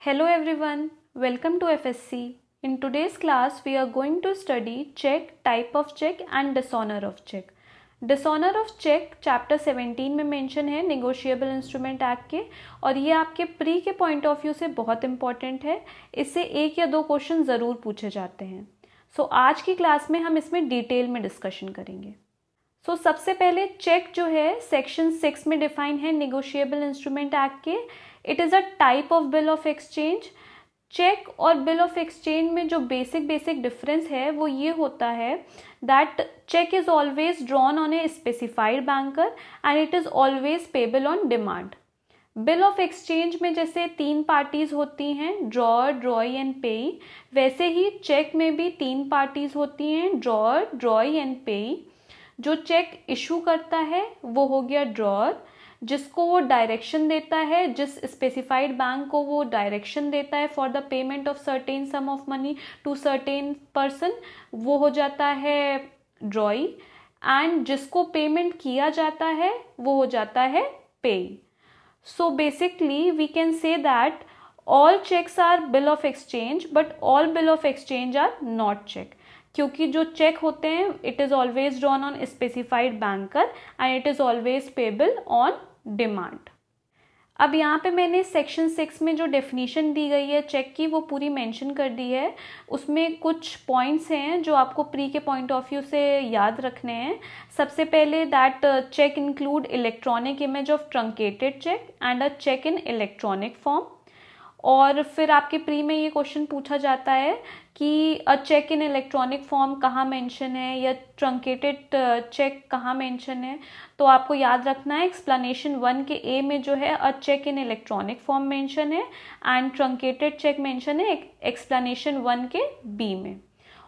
Hello everyone, welcome to FSC. In today's class, we are going to study check, type of check and dishonor of check. Dishonour of cheque chapter 17 में mention है negotiable instrument act के, और ये आपके pre के point of view से बहुत important है. इससे एक या दो क्वेश्चन ज़रूर पूछे जाते हैं. आज की क्लास में हम इसमें डिटेल में डिस्कशन करेंगे. सबसे पहले चेक जो है सेक्शन 6 में डिफाइन है नेगोशिएबल इंस्ट्रूमेंट एक्ट के. It is a type of bill of exchange. Cheque और बिल ऑफ एक्सचेंज में जो बेसिक डिफरेंस है वो ये होता है that cheque is always drawn on a specified banker and it is always payable on demand. Bill of exchange में जैसे 3 पार्टीज होती हैं, ड्रॉअर, ड्रॉई एंड पेई, वैसे ही चेक में भी 3 पार्टीज होती हैं, ड्रॉअर, ड्रॉई एंड पेई. जो चेक इशू करता है वो हो गया ड्रॉअर, जिसको वो डायरेक्शन देता है, जिस स्पेसिफाइड बैंक को वो डायरेक्शन देता है for the payment of certain sum of money to certain person, वो हो जाता है ड्रॉई, एंड जिसको पेमेंट किया जाता है वो हो जाता है payee. So basically we can say that all cheques are bill of exchange but all bill of exchange are not cheque, क्योंकि जो चेक होते हैं it is always drawn on specified banker and it is always payable on demand. अब यहाँ पे मैंने section 6 में जो डेफिनेशन दी गई है चेक की वो पूरी मेंशन कर दी है. उसमें कुछ पॉइंट्स हैं जो आपको प्री के पॉइंट ऑफ व्यू से याद रखने हैं. सबसे पहले that cheque include electronic image of truncated cheque and a cheque in electronic form. और फिर आपके प्री में ये क्वेश्चन पूछा जाता है कि अ चेक इन इलेक्ट्रॉनिक फॉर्म कहाँ मेंशन है या ट्रंकेटेड चेक कहाँ मेंशन है. तो आपको याद रखना है एक्सप्लेनेशन 1 के ए में जो है a cheque in electronic form mention है एंड ट्रंकेटेड चेक मेंशन है एक्सप्लेनेशन 1 के बी में.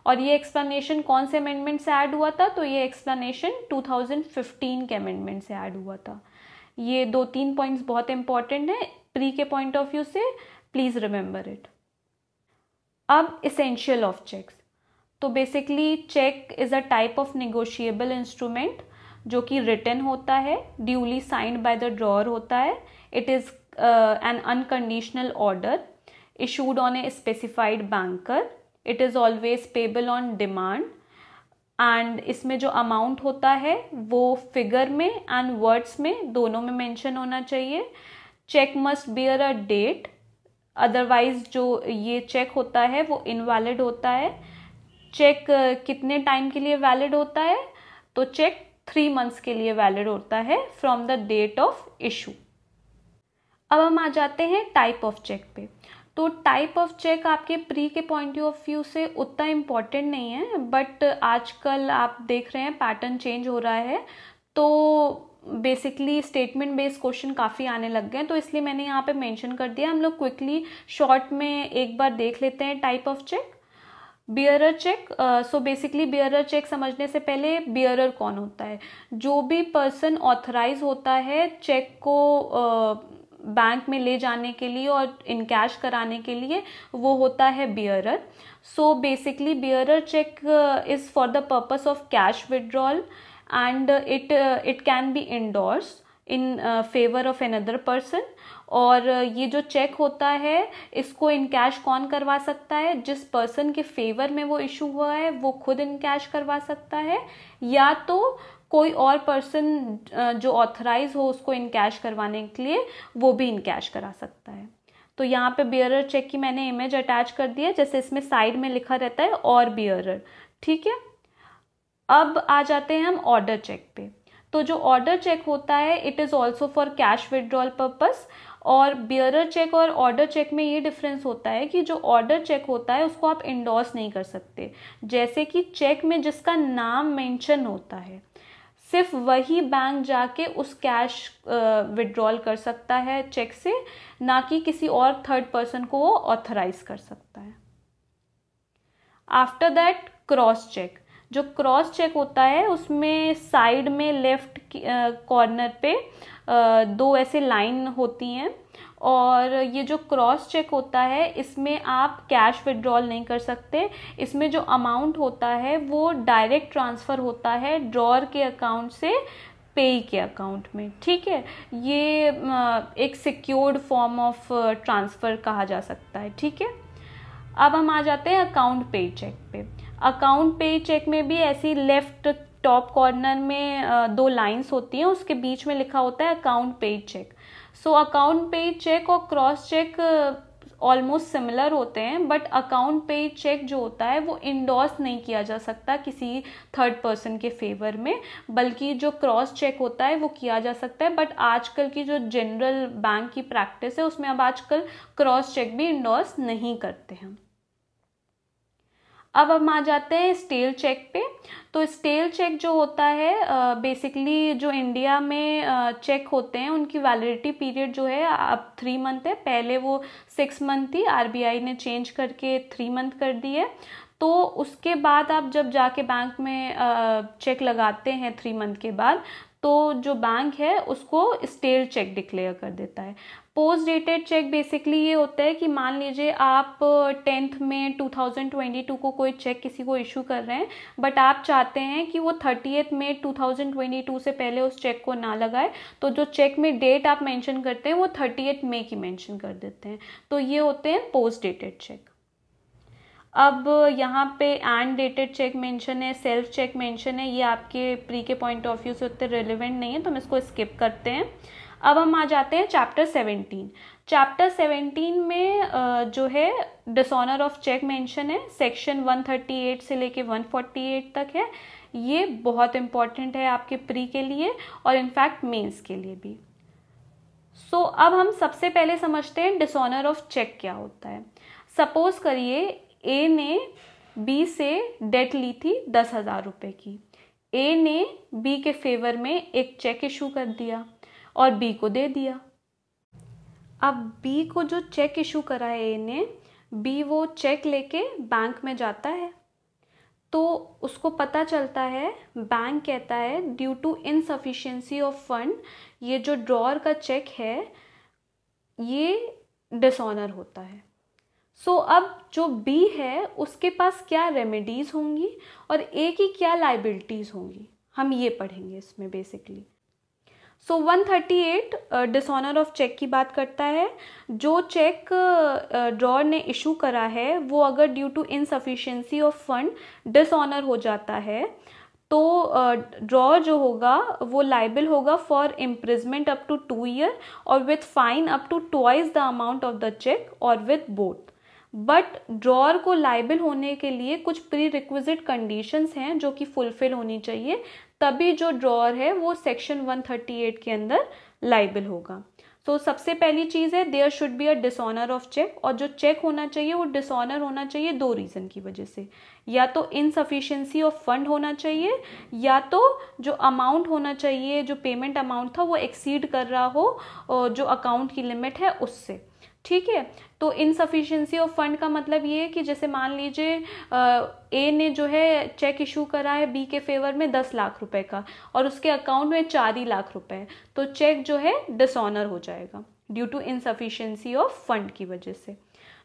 और ये एक्सप्लेनेशन कौन से अमेंडमेंट से ऐड हुआ था? तो ये एक्सप्लेनेशन 2015 के अमेंडमेंट से ऐड हुआ था. ये 2-3 पॉइंट्स बहुत इंपॉर्टेंट है प्री के पॉइंट ऑफ व्यू से, प्लीज रिमेंबर इट. अब इसेंशियल ऑफ चेक्स. तो basically cheque is a type of negotiable instrument जो कि रिटन होता है, duly signed by the drawer होता है. It is an unconditional order issued on a specified banker. It is always payable on demand and इसमें जो amount होता है वो फिगर में एंड वर्ड्स में दोनों में मेंशन होना चाहिए. Cheque must bear a date, otherwise जो ये चेक होता है वो इनवैलिड होता है. चेक कितने टाइम के लिए वैलिड होता है? तो चेक 3 मंथ्स के लिए वैलिड होता है from the date of issue. अब हम आ जाते हैं टाइप ऑफ चेक पे. तो टाइप ऑफ चेक आपके प्री के पॉइंट ऑफ व्यू से उतना इम्पॉर्टेंट नहीं है, बट आजकल आप देख रहे हैं पैटर्न चेंज हो रहा है, तो बेसिकली स्टेटमेंट बेस्ड क्वेश्चन काफ़ी आने लग गए हैं, तो इसलिए मैंने यहाँ पे मेंशन कर दिया. हम लोग क्विकली शॉर्ट में एक बार देख लेते हैं type of cheque. Bearer cheque. So basically bearer cheque समझने से पहले बियरर कौन होता है? जो भी पर्सन ऑथराइज होता है चेक को बैंक में ले जाने के लिए और इन कैश कराने के लिए, वो होता है bearer. So basically bearer check is for the purpose of cash withdrawal and it can be endorsed in favor of another person. और ये जो चेक होता है इसको इन कैश कौन करवा सकता है? जिस पर्सन के फेवर में वो इशू हुआ है वो खुद इन कैश करवा सकता है, या तो कोई और पर्सन जो ऑथराइज हो उसको इन कैश करवाने के लिए वो भी इन कैश करा सकता है. तो यहाँ पे बियरर चेक की मैंने इमेज अटैच कर दी है, जैसे इसमें साइड में लिखा रहता है और बियरर. ठीक है. अब आ जाते हैं हम ऑर्डर चेक पे. तो जो ऑर्डर चेक होता है it is also for cash withdrawal purpose. और बियरर चेक और ऑर्डर चेक में ये डिफरेंस होता है कि जो ऑर्डर चेक होता है उसको आप इंडोर्स नहीं कर सकते. जैसे कि चेक में जिसका नाम मेंशन होता है सिर्फ वही बैंक जाके उस कैश विड्रॉल कर सकता है चेक से, ना कि किसी और थर्ड पर्सन को वो ऑथराइज कर सकता है. After that cross cheque. जो क्रॉस चेक होता है उसमें साइड में लेफ्ट कॉर्नर पे 2 ऐसे लाइन होती हैं, और ये जो क्रॉस चेक होता है इसमें आप कैश विड्रॉल नहीं कर सकते. इसमें जो अमाउंट होता है वो डायरेक्ट ट्रांसफ़र होता है ड्रॉअर के अकाउंट से पेई के अकाउंट में। ठीक है, ये एक सिक्योर्ड फॉर्म ऑफ ट्रांसफ़र कहा जा सकता है। ठीक है, अब हम आ जाते हैं अकाउंट पे चेक पे। अकाउंट पे चेक में भी ऐसी लेफ्ट टॉप कॉर्नर में दो लाइंस होती हैं, उसके बीच में लिखा होता है अकाउंट पे चेक। सो अकाउंट पे चेक और क्रॉस चेक ऑलमोस्ट सिमिलर होते हैं, बट अकाउंट पे चेक जो होता है वो इंडोर्स नहीं किया जा सकता किसी थर्ड पर्सन के फेवर में, बल्कि जो क्रॉस चेक होता है वो किया जा सकता है। बट आजकल की जो जनरल बैंक की प्रैक्टिस है उसमें अब आजकल क्रॉस चेक भी इंडोर्स नहीं करते हैं। अब हम आ जाते हैं स्टेल चेक पे। तो स्टेल चेक जो होता है बेसिकली जो इंडिया में चेक होते हैं उनकी वैलिडिटी पीरियड जो है अब 3 मंथ है। पहले वो 6 मंथ थी, आरबीआई ने चेंज करके 3 मंथ कर दी है। तो उसके बाद आप जब जाके बैंक में चेक लगाते हैं 3 मंथ के बाद, तो जो बैंक है उसको स्टेल चेक डिक्लेयर कर देता है। पोस्ट डेटेड चेक बेसिकली ये होता है कि मान लीजिए आप 10 में 2022 को कोई चेक किसी को इशू कर रहे हैं, बट आप चाहते हैं कि वो 30 मई 2022 से पहले उस चेक को ना लगाए, तो जो चेक में डेट आप मेंशन करते हैं वो 30 मई की मेंशन कर देते हैं। तो ये होते हैं पोस्ट डेटेड चेक। अब यहाँ पे एंड डेटेड चेक मेंशन है, सेल्फ चेक मेंशन है, ये आपके प्री के पॉइंट ऑफ व्यू से उतने रिलेवेंट नहीं है, तो हम इसको स्किप करते हैं। अब हम आ जाते हैं चैप्टर 17। चैप्टर 17 में जो है डिसऑनर ऑफ चेक मेंशन है, सेक्शन 138 से लेके 148 तक है। ये बहुत इंपॉर्टेंट है आपके प्री के लिए और इनफैक्ट मेंस के लिए भी। सो अब हम सबसे पहले समझते हैं डिसऑनर ऑफ चेक क्या होता है। सपोज करिए ए ने बी से डेट ली थी 10,000 रुपये की। ए ने बी के फेवर में एक चेक इशू कर दिया और बी को दे दिया। अब बी को जो चेक इशू करा है ए ने, बी वो चेक लेके बैंक में जाता है, तो उसको पता चलता है, बैंक कहता है due to insufficiency of fund ये जो ड्रॉअर का चेक है ये डिसऑनर होता है। सो अब जो बी है उसके पास क्या रेमेडीज होंगी और ए की क्या लाइबिलिटीज होंगी, हम ये पढ़ेंगे इसमें basically. So 138 dishonour of cheque की बात करता है। जो चेक ड्रॉअर ने इशू करा है वो अगर due to insufficiency of fund dishonour हो जाता है, तो ड्रॉअर जो होगा वो लाइबल होगा for imprisonment up to 2 year और with fine up to twice the amount of the cheque और विथ बोथ। बट ड्रॉअर को लाइबल होने के लिए कुछ प्री रिक्विजिट कंडीशंस हैं जो कि फुलफिल होनी चाहिए, तभी जो ड्रॉअर है वो सेक्शन 138 के अंदर लाइबल होगा। तो सबसे पहली चीज़ है there should be a dishonour of cheque, और जो चेक होना चाहिए वो डिसऑनर होना चाहिए 2 रीज़न की वजह से। या तो इनसफिशिएंसी ऑफ फंड होना चाहिए, या तो जो अमाउंट होना चाहिए, जो पेमेंट अमाउंट था वो एक्सीड कर रहा हो जो अकाउंट की लिमिट है उससे। ठीक है, तो इनसफिशिएंसी ऑफ फंड का मतलब ये है कि जैसे मान लीजिए ए ने जो है चेक इशू करा है बी के फेवर में 10 लाख रुपए का और उसके अकाउंट में 4 ही लाख रुपए, तो चेक जो है डिसऑनर हो जाएगा due to insufficiency of fund की वजह से।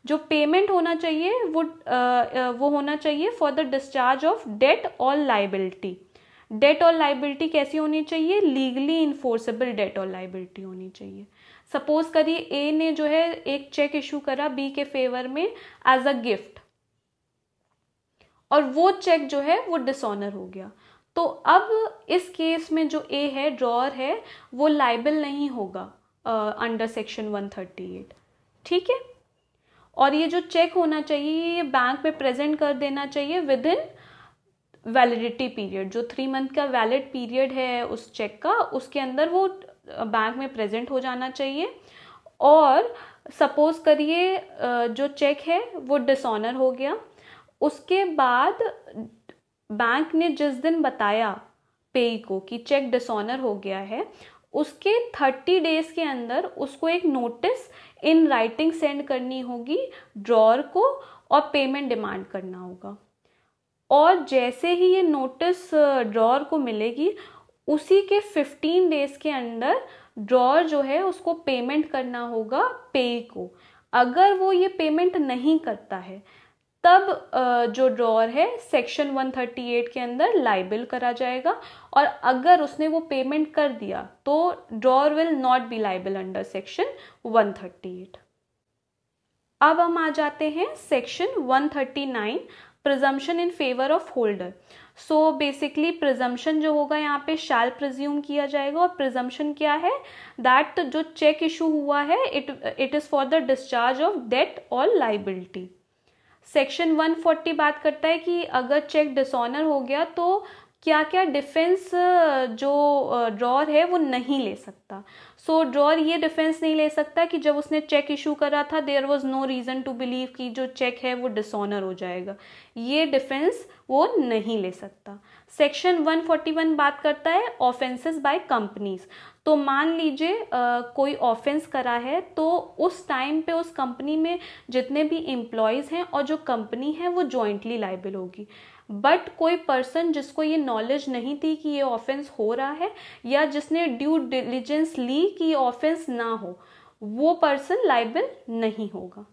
जो पेमेंट होना चाहिए वो होना चाहिए for the discharge of debt और लाइबिलिटी। डेट और लाइबिलिटी कैसी होनी चाहिए, लीगली इन्फोर्सेबल डेट और लाइबिलिटी होनी चाहिए। सपोज करिए ए ने जो है एक चेक इशू करा बी के फेवर में एज अ गिफ्ट और वो चेक जो है वो डिसऑनर हो गया, तो अब इस केस में जो ए है ड्रॉअर है वो लाइबल नहीं होगा अंडर सेक्शन 138। ठीक है, और ये जो चेक होना चाहिए ये बैंक में प्रेजेंट कर देना चाहिए विद इन वैलिडिटी पीरियड। जो 3 मंथ का वैलिड पीरियड है उस चेक का, उसके अंदर वो बैंक में प्रेजेंट हो जाना चाहिए। और सपोज करिए जो चेक है वो डिसऑनर हो गया, उसके बाद बैंक ने जिस दिन बताया पेई को कि चेक डिसऑनर हो गया है, उसके 30 डेज के अंदर उसको एक नोटिस इन राइटिंग सेंड करनी होगी ड्रॉअर को और पेमेंट डिमांड करना होगा। और जैसे ही ये नोटिस ड्रॉअर को मिलेगी उसी के 15 डेज के अंदर ड्रॉअर जो है उसको पेमेंट करना होगा पेई को। अगर वो ये पेमेंट नहीं करता है तब जो ड्रॉअर है सेक्शन 138 के अंदर लाइबल करा जाएगा, और अगर उसने वो पेमेंट कर दिया तो drawer will not be liable under section 138। अब हम आ जाते हैं section 139, presumption in favour of holder. So basically presumption जो होगा यहाँ पे शैल प्रिज्यूम किया जाएगा, और प्रिजम्पशन क्या है, दैट जो चेक इशू हुआ है it is for the discharge of debt और लाइबिलिटी। सेक्शन 140 बात करता है कि अगर चेक डिसऑनर हो गया तो क्या क्या डिफेंस जो ड्रॉअर है वो नहीं ले सकता। सो ड्रॉअर ये डिफेंस नहीं ले सकता कि जब उसने चेक इशू करा था there was no reason to believe कि जो चेक है वो डिसऑनर हो जाएगा, ये डिफेंस वो नहीं ले सकता। सेक्शन 141 बात करता है ऑफेंसेस बाय कंपनीज। तो मान लीजिए कोई ऑफेंस करा है तो उस टाइम पे उस कंपनी में जितने भी एम्प्लॉयज हैं और जो कंपनी है वो जॉइंटली लाइबल होगी। बट कोई पर्सन जिसको ये नॉलेज नहीं थी कि ये ऑफेंस हो रहा है, या जिसने ड्यू डिलिजेंस ली कि ये ऑफेंस ना हो, वो पर्सन लाइबल नहीं होगा।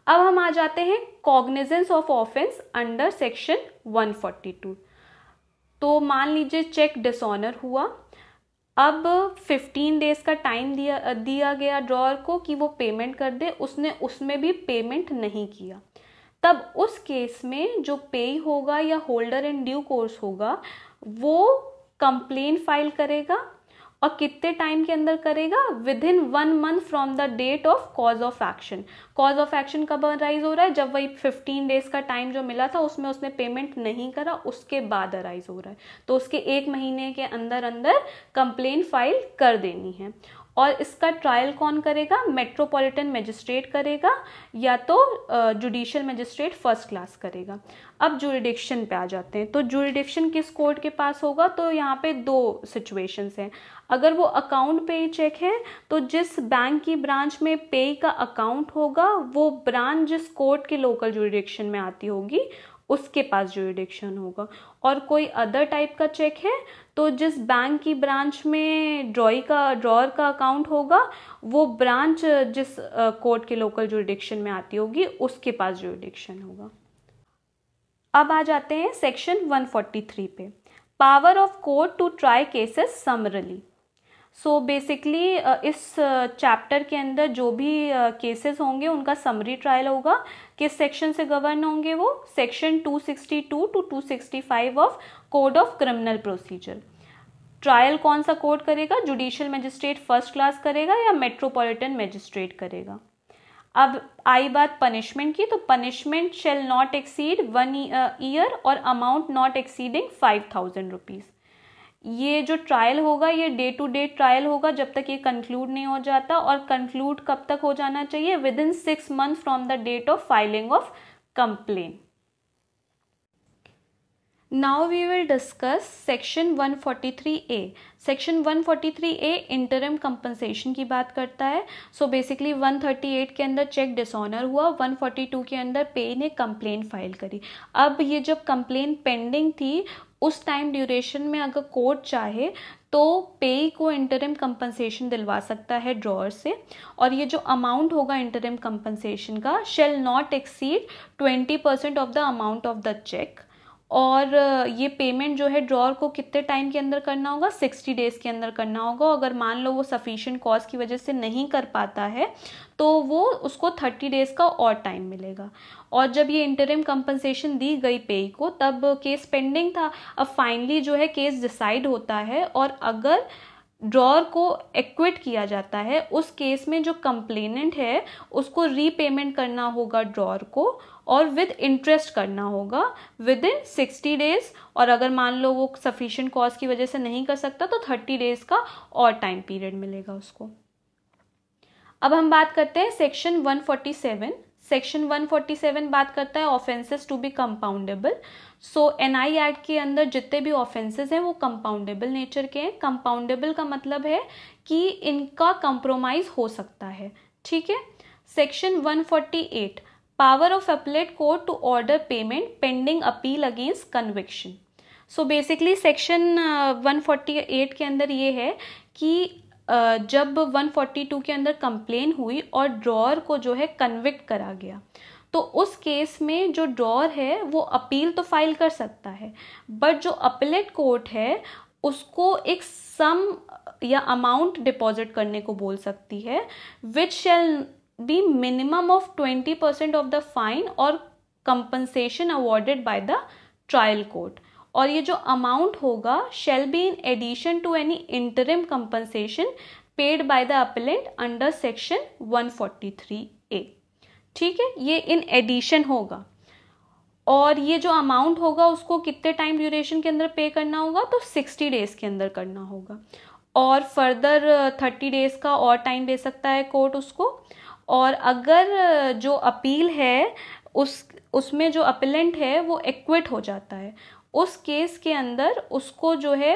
अब हम आ जाते हैं cognizance of offence under section 142। तो मान लीजिए चेक डिसऑनर हुआ, अब 15 डेज का टाइम दिया गया ड्रॉअर को कि वो पेमेंट कर दे, उसने उसमें भी पेमेंट नहीं किया। तब उस केस में जो पे होगा या होल्डर इन ड्यू कोर्स होगा वो कंप्लेन फाइल करेगा, और कितने टाइम के अंदर करेगा, within 1 month from the date of cause of action. Cause of action कब अराइज हो रहा है, जब वही 15 डेज का टाइम जो मिला था उसमें उसने पेमेंट नहीं करा, उसके बाद अराइज हो रहा है। तो उसके 1 महीने के अंदर अंदर कंप्लेन फाइल कर देनी है। और इसका ट्रायल कौन करेगा, मेट्रोपॉलिटन मजिस्ट्रेट करेगा या तो जुडिशियल मजिस्ट्रेट फर्स्ट क्लास करेगा। अब जुरिडिक्शन पे आ जाते हैं। तो जुरिडिक्शन किस कोर्ट के पास होगा, तो यहाँ पे 2 सिचुएशंस हैं। अगर वो अकाउंट पे चेक है तो जिस बैंक की ब्रांच में पे का अकाउंट होगा वो ब्रांच जिस कोर्ट के लोकल जुरिडिक्शन में आती होगी उसके पास जुरिडिक्शन होगा। और कोई अदर टाइप का चेक है तो जिस बैंक की ब्रांच में ड्रॉअर का अकाउंट होगा वो ब्रांच जिस कोर्ट के लोकल जुरिडिक्शन में आती होगी उसके पास जुरिडिक्शन होगा। अब आ जाते हैं सेक्शन 143 पे, power of court to try cases summarily. So basically इस चैप्टर के अंदर जो भी केसेस होंगे उनका समरी ट्रायल होगा। किस सेक्शन से गवर्न होंगे वो, section 262 to 265 of code of criminal procedure. Trial कौन सा कोर्ट करेगा, जुडिशियल मजिस्ट्रेट फर्स्ट क्लास करेगा या मेट्रोपॉलिटन मजिस्ट्रेट करेगा। अब आई बात पनिशमेंट की, तो punishment shell not exceed 1 year और अमाउंट नॉट एक्सीडिंग 5000 रुपीज। ये जो ट्रायल होगा ये डे टू डे ट्रायल होगा जब तक ये कंक्लूड नहीं हो जाता, और कंक्लूड कब तक हो जाना चाहिए, within 6 month from the date of filing of complaint. Now we will discuss section 143A। Section 143A interim compensation की बात करता है। सो बेसिकली 138 के अंदर चेक डिसऑनर हुआ, 142 के अंदर पे ने कंप्लेन फाइल करी। अब ये जब कंप्लेन पेंडिंग थी उस टाइम ड्यूरेशन में अगर कोर्ट चाहे तो पे को इंटरिम कंपनसेशन दिलवा सकता है ड्रॉअर से, और ये जो अमाउंट होगा इंटरिम कंपनसेशन का shall not exceed 20% of the amount of the cheque. और ये पेमेंट जो है ड्रॉअर को कितने टाइम के अंदर करना होगा, 60 डेज के अंदर करना होगा। अगर मान लो वो सफिशिएंट कॉज की वजह से नहीं कर पाता है तो वो उसको 30 डेज का और टाइम मिलेगा। और जब ये इंटरिम कंपनसेशन दी गई पे को तब केस पेंडिंग था। अब फाइनली जो है केस डिसाइड होता है, और अगर ड्रॉअर को एक्विट किया जाता है उस केस में जो कंप्लेनेंट है उसको रीपेमेंट करना होगा ड्रॉअर को, और विद इंटरेस्ट करना होगा विद इन 60 डेज। और अगर मान लो वो सफिशिएंट कॉज की वजह से नहीं कर सकता तो 30 डेज का और टाइम पीरियड मिलेगा उसको। अब हम बात करते हैं सेक्शन 147। सेक्शन 147 बात करता है offences to be compoundable. So NI act के अंदर जितने भी ऑफेंसेस हैं वो कंपाउंडेबल नेचर के हैं। कंपाउंडेबल का मतलब है कि इनका कंप्रोमाइज हो सकता है, ठीक है। Section 148, power of appellate court to order payment pending appeal against conviction. So basically section 148 के अंदर ये है कि जब 142 के अंदर कंप्लेन हुई और ड्रॉअर को जो है कन्विक्ट करा गया तो उस केस में जो ड्रॉअर है वो अपील तो फाइल कर सकता है, बट जो अपीलेट कोर्ट है उसको एक सम या अमाउंट डिपॉजिट करने को बोल सकती है, which shall be minimum of 20% of the fine और compensation awarded by the trial court. और ये जो अमाउंट होगा shall be in addition to any interim compensation paid by the appellant under section 143A। ठीक है, ये इन एडिशन होगा। और ये जो अमाउंट होगा उसको कितने टाइम ड्यूरेशन के अंदर पे करना होगा, तो 60 डेज के अंदर करना होगा। और फर्दर 30 डेज का और टाइम दे सकता है कोर्ट उसको। और अगर जो अपील है उसमें जो अपीलेंट है वो एक्विट हो जाता है, उस केस के अंदर उसको जो है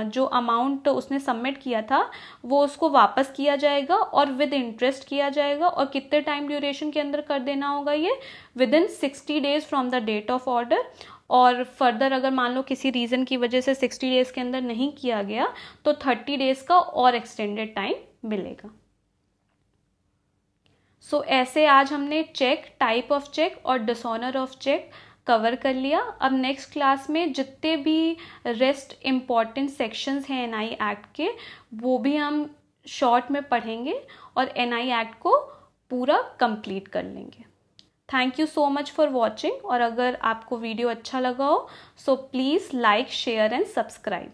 जो अमाउंट उसने सबमिट किया था वो उसको वापस किया जाएगा और विद इंटरेस्ट किया जाएगा। और कितने टाइम ड्यूरेशन के अंदर कर देना होगा, ये within 60 days from the date of order. और फर्दर अगर मान लो किसी रीज़न की वजह से 60 डेज के अंदर नहीं किया गया तो 30 डेज का और एक्सटेंडेड टाइम मिलेगा। सो ऐसे आज हमने चेक, टाइप ऑफ चेक और डिसऑनर ऑफ चेक कवर कर लिया। अब नेक्स्ट क्लास में जितने भी रेस्ट इम्पॉर्टेंट सेक्शंस हैं एनआई एक्ट के वो भी हम शॉर्ट में पढ़ेंगे और एनआई एक्ट को पूरा कंप्लीट कर लेंगे। Thank you so much for watching. और अगर आपको वीडियो अच्छा लगा हो so please like, share and subscribe.